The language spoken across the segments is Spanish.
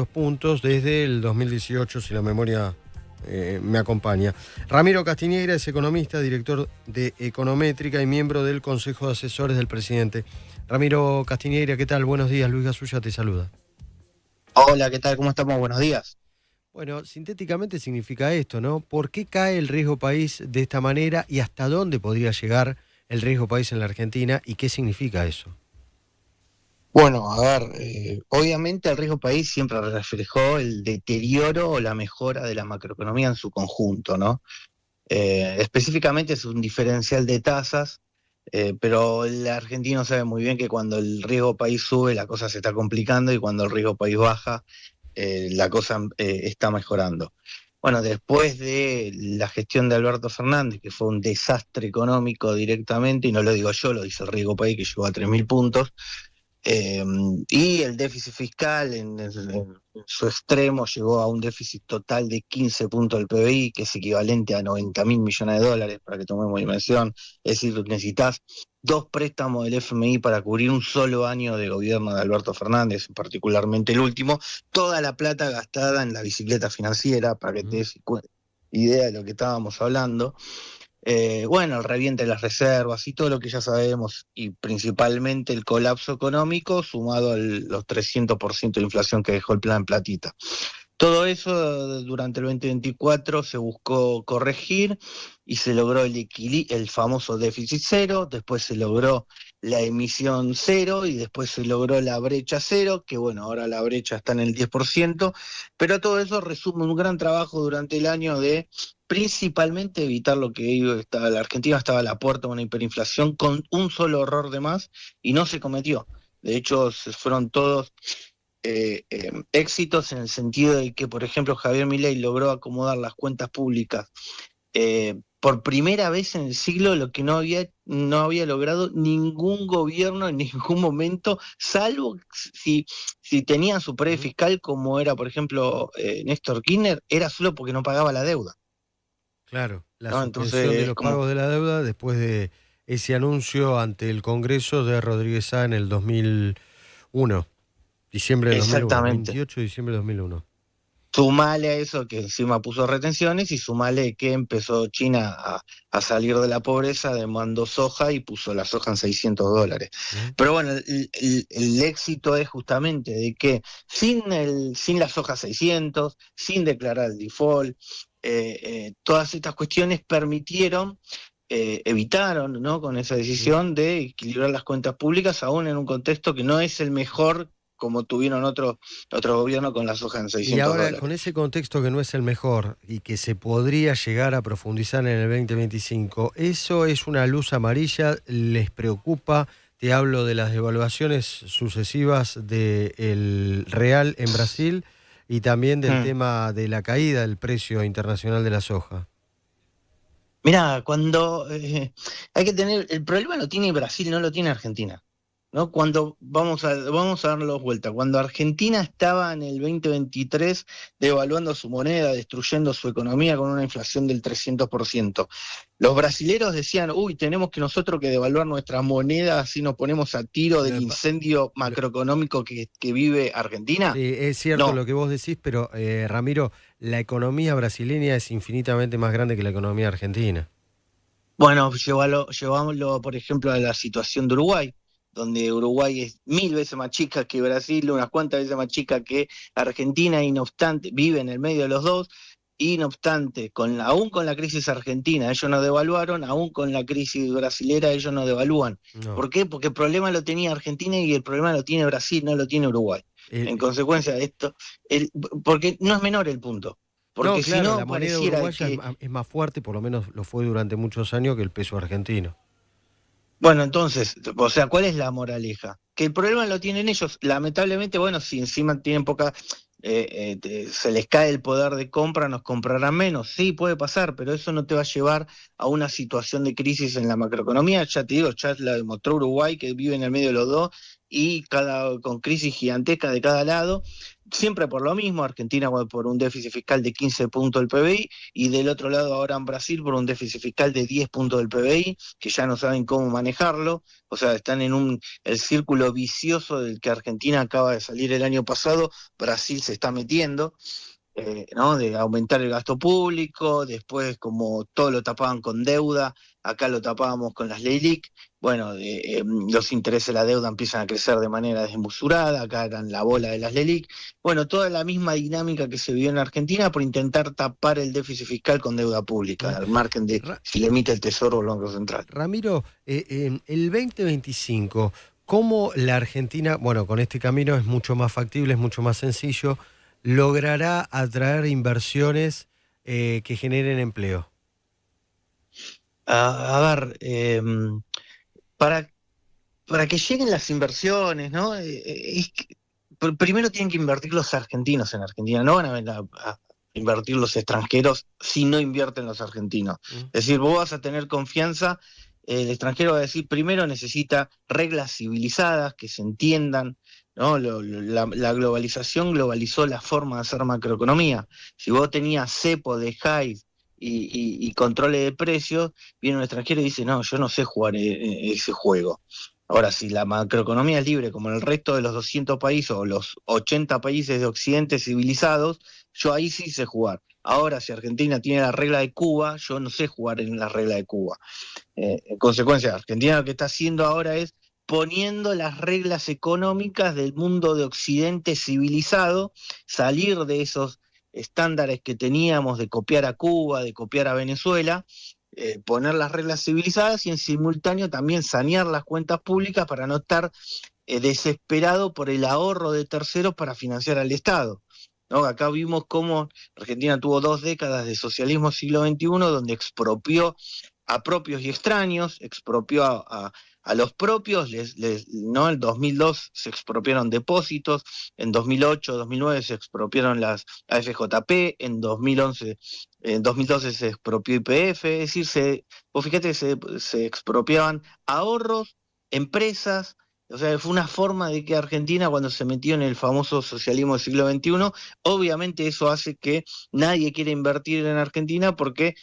puntos desde el 2018, si la memoria me acompaña. Ramiro Castiñeira es economista, director de Econométrica y miembro del Consejo de Asesores del presidente. Ramiro Castiñeira, ¿qué tal? Buenos días, Luis Gasulla te saluda. Hola, ¿qué tal? ¿Cómo estamos? Buenos días. Bueno, sintéticamente significa esto, ¿no? ¿Por qué cae el riesgo país de esta manera y hasta dónde podría llegar el riesgo país en la Argentina y qué significa eso? Bueno, a ver, obviamente el riesgo país siempre reflejó el deterioro o la mejora de la macroeconomía en su conjunto, ¿no? Específicamente es un diferencial de tasas, pero el argentino sabe muy bien que cuando el riesgo país sube la cosa se está complicando y cuando el riesgo país baja la cosa está mejorando. Bueno, después de la gestión de Alberto Fernández, que fue un desastre económico directamente, y no lo digo yo, lo dice el riesgo país que llegó a 3.000 puntos, y el déficit fiscal en su extremo llegó a un déficit total de 15 puntos del PBI, que es equivalente a 90.000 millones de dólares, para que tomemos dimensión. Es decir, necesitas 2 préstamos del FMI para cubrir un solo año de gobierno de Alberto Fernández, particularmente el último, toda la plata gastada en la bicicleta financiera, para que te des idea de lo que estábamos hablando. Bueno, el reviente de las reservas y todo lo que ya sabemos, y principalmente el colapso económico sumado a los 300% de inflación que dejó el plan Platita. Todo eso durante el 2024 se buscó corregir y se logró el famoso déficit cero, después se logró la emisión cero y después se logró la brecha cero, que bueno, ahora la brecha está en el 10%, pero todo eso resume un gran trabajo durante el año de principalmente evitar lo que la Argentina estaba a la puerta de una hiperinflación con un solo error de más y no se cometió. De hecho, se fueron todos éxitos en el sentido de que, por ejemplo, Javier Milei logró acomodar las cuentas públicas por primera vez en el siglo, lo que no había logrado ningún gobierno en ningún momento, salvo si tenían su pared fiscal, como era, por ejemplo, Néstor Kirchner, era solo porque no pagaba la deuda. Claro, la ¿No? suspensión de Entonces, los como pagos de la deuda después de ese anuncio ante el Congreso de Rodríguez Sá en el 2001, diciembre del 2001, exactamente. 28 de diciembre de 2001. Sumale a eso que encima puso retenciones y sumale que empezó China a salir de la pobreza, demandó soja y puso la soja en $600. Pero bueno, el éxito es justamente de que sin la soja 600, sin declarar el default, todas estas cuestiones evitaron, ¿no?, con esa decisión de equilibrar las cuentas públicas, aún en un contexto que no es el mejor como tuvieron otro gobierno con la soja en Y 600 ahora, con dólares. ese contexto que no es el mejor y que se podría llegar a profundizar en el 2025, ¿eso es una luz amarilla? ¿Les preocupa? Te hablo de las devaluaciones sucesivas del real en Brasil y también del Mm. tema de la caída del precio internacional de la soja. Mirá, cuando hay que tener, el problema lo tiene Brasil, no lo tiene Argentina, ¿no? Cuando vamos a darlo vuelta, cuando Argentina estaba en el 2023 devaluando su moneda, destruyendo su economía con una inflación del 300%, los brasileros decían, uy, tenemos que nosotros que devaluar nuestra moneda así nos ponemos a tiro del Lo- incendio lo- macroeconómico que vive Argentina. Sí, es cierto No. lo que vos decís, pero Ramiro, la economía brasileña es infinitamente más grande que la economía argentina. Bueno, llevámoslo, por ejemplo, a la situación de Uruguay, donde Uruguay es 1.000 veces más chica que Brasil, unas cuantas veces más chica que Argentina, y no obstante, vive en el medio de los dos, y no obstante, aún con la crisis argentina, ellos no devaluaron, aún con la crisis brasilera, ellos no devalúan. No. ¿Por qué? Porque el problema lo tenía Argentina y el problema lo tiene Brasil, no lo tiene Uruguay. En El- consecuencia de esto, porque no es menor el punto, No, porque si claro, la no moneda pareciera uruguaya que es más fuerte, por lo menos lo fue durante muchos años, que el peso argentino. bueno, entonces, o sea, ¿cuál es la moraleja? Que el problema lo tienen ellos. Lamentablemente, bueno, si encima tienen poca, se les cae el poder de compra, nos comprarán menos. Sí, puede pasar, pero eso no te va a llevar a una situación de crisis en la macroeconomía. Ya te digo, ya la demostró Uruguay, que vive en el medio de los dos y con crisis gigantesca de cada lado. siempre por lo mismo, Argentina por un déficit fiscal de 15 puntos del PBI, y del otro lado ahora en Brasil por un déficit fiscal de 10 puntos del PBI, que ya no saben cómo manejarlo, o sea, están en el círculo vicioso del que Argentina acaba de salir el año pasado, Brasil se está metiendo. ¿No? De aumentar el gasto público, después como todo lo tapaban con deuda, acá lo tapábamos con las LELIQ, bueno, los intereses de la deuda empiezan a crecer de manera desmesurada, acá eran la bola de las LELIQ, bueno, toda la misma dinámica que se vio en Argentina por intentar tapar el déficit fiscal con deuda pública, al margen de si le emite el Tesoro o el Banco Central. Ramiro, el 2025, ¿cómo la Argentina, bueno, con este camino es mucho más factible, es mucho más sencillo, logrará atraer inversiones que generen empleo? A ver, para que lleguen las inversiones, ¿no? Primero tienen que invertir los argentinos en Argentina, no van a venir a invertir los extranjeros si no invierten los argentinos. Es decir, vos vas a tener confianza, el extranjero va a decir, primero necesita reglas civilizadas, que se entiendan, ¿no? La globalización globalizó la forma de hacer macroeconomía. Si vos tenías cepo de Hyde y controles de precios, viene un extranjero y dice, no, yo no sé jugar ese juego. Ahora, si la macroeconomía es libre, como en el resto de los 200 países o los 80 países de Occidente civilizados, yo ahí sí sé jugar. Ahora, si Argentina tiene la regla de Cuba, yo no sé jugar en la regla de Cuba. En consecuencia, Argentina lo que está haciendo ahora es poniendo las reglas económicas del mundo de Occidente civilizado, salir de esos estándares que teníamos de copiar a Cuba, de copiar a Venezuela, poner las reglas civilizadas y en simultáneo también sanear las cuentas públicas para no estar desesperado por el ahorro de terceros para financiar al Estado, ¿no? Acá vimos cómo Argentina tuvo 2 décadas de socialismo siglo XXI, donde expropió a propios y extraños, expropió a los propios, ¿no? En 2002 se expropiaron depósitos, en 2008, 2009 se expropiaron las AFJP, en 2012 se expropió YPF, es decir, vos fíjate que se expropiaban ahorros, empresas, o sea, fue una forma de que Argentina, cuando se metió en el famoso socialismo del siglo XXI, obviamente eso hace que nadie quiera invertir en Argentina porque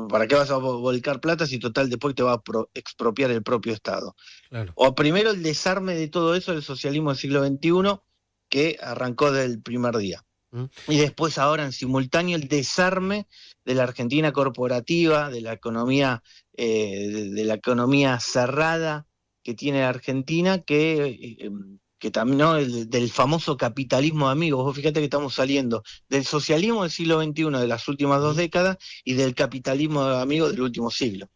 ¿para qué vas a volcar plata si total después te va a expropiar el propio Estado? Claro. O primero el desarme de todo eso del socialismo del siglo XXI, que arrancó del primer día. Y después ahora en simultáneo el desarme de la Argentina corporativa, de la economía cerrada que tiene la Argentina, que también, ¿no? Del famoso capitalismo de amigos. Vos fíjate que estamos saliendo del socialismo del siglo XXI de las últimas 2 décadas y del capitalismo de amigos del último siglo.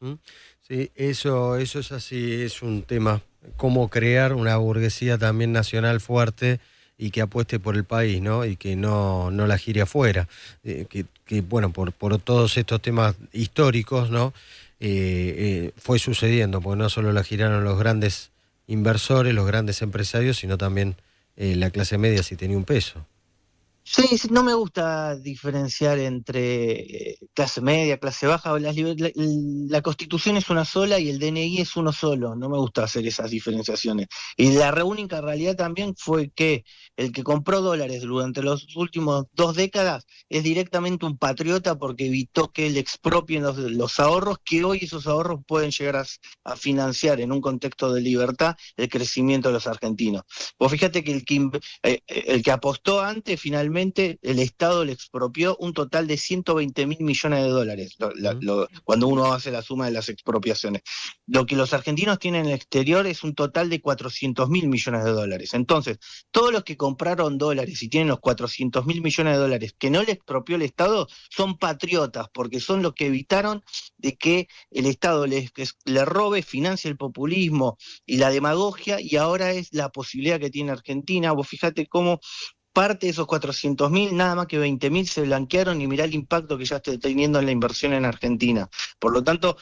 Sí, eso es así, es un tema. Cómo crear una burguesía también nacional fuerte y que apueste por el país, ¿no? Y que no la gire afuera. Que bueno, por todos estos temas históricos, ¿no? Fue sucediendo, porque no solo la giraron los grandes inversores, los grandes empresarios, sino también la clase media si tenía un peso. Sí, no me gusta diferenciar entre clase media, clase baja. La Constitución es una sola y el DNI es uno solo. No me gusta hacer esas diferenciaciones. Y la única realidad también fue que el que compró dólares durante los últimos 2 décadas es directamente un patriota porque evitó que le expropien los ahorros, que hoy esos ahorros pueden llegar a financiar en un contexto de libertad el crecimiento de los argentinos. Vos fíjate que el que apostó antes finalmente el Estado le expropió un total de 120.000 millones de dólares, cuando uno hace la suma de las expropiaciones. Lo que los argentinos tienen en el exterior es un total de 400.000 millones de dólares. Entonces, todos los que compraron dólares y tienen los 400.000 millones de dólares que no le expropió el Estado son patriotas, porque son los que evitaron de que el Estado le robe, financie el populismo y la demagogia, y ahora es la posibilidad que tiene Argentina. Vos fíjate cómo parte de esos 400.000, nada más que 20.000 se blanquearon, y mirá el impacto que ya está teniendo en la inversión en Argentina. Por lo tanto,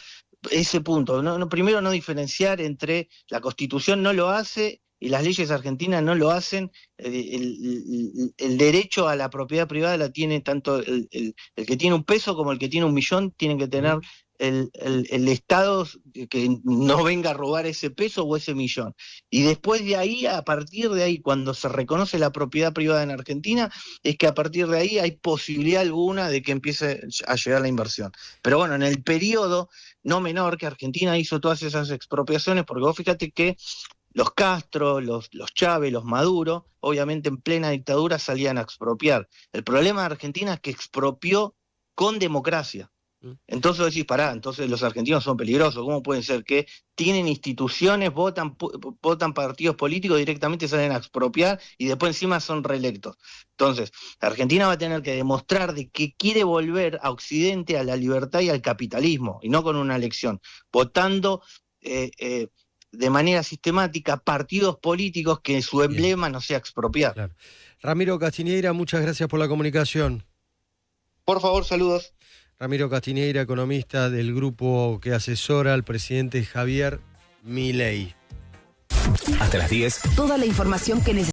ese punto, primero no diferenciar entre la Constitución no lo hace y las leyes argentinas no lo hacen. El derecho a la propiedad privada la tiene tanto el que tiene un peso como el que tiene 1 millón, tienen que tener el Estado que no venga a robar ese peso o ese millón. Y después de ahí, a partir de ahí, cuando se reconoce la propiedad privada en Argentina, es que a partir de ahí hay posibilidad alguna de que empiece a llegar la inversión. Pero bueno, en el periodo no menor que Argentina hizo todas esas expropiaciones, porque vos fíjate que los Castro, los Chávez, los Maduro, obviamente en plena dictadura salían a expropiar. El problema de Argentina es que expropió con democracia. Entonces decís, pará, entonces los argentinos son peligrosos. ¿Cómo puede ser que tienen instituciones, votan partidos políticos, directamente salen a expropiar y después encima son reelectos? Entonces, Argentina va a tener que demostrar de que quiere volver a Occidente, a la libertad y al capitalismo, y no con una elección, votando de manera sistemática partidos políticos que su emblema no sea expropiar. Claro. Ramiro Castiñeira, muchas gracias por la comunicación. Por favor, saludos. Ramiro Castiñeira, economista del grupo que asesora al presidente Javier Milei. Hasta las 10. Toda la información que necesitas.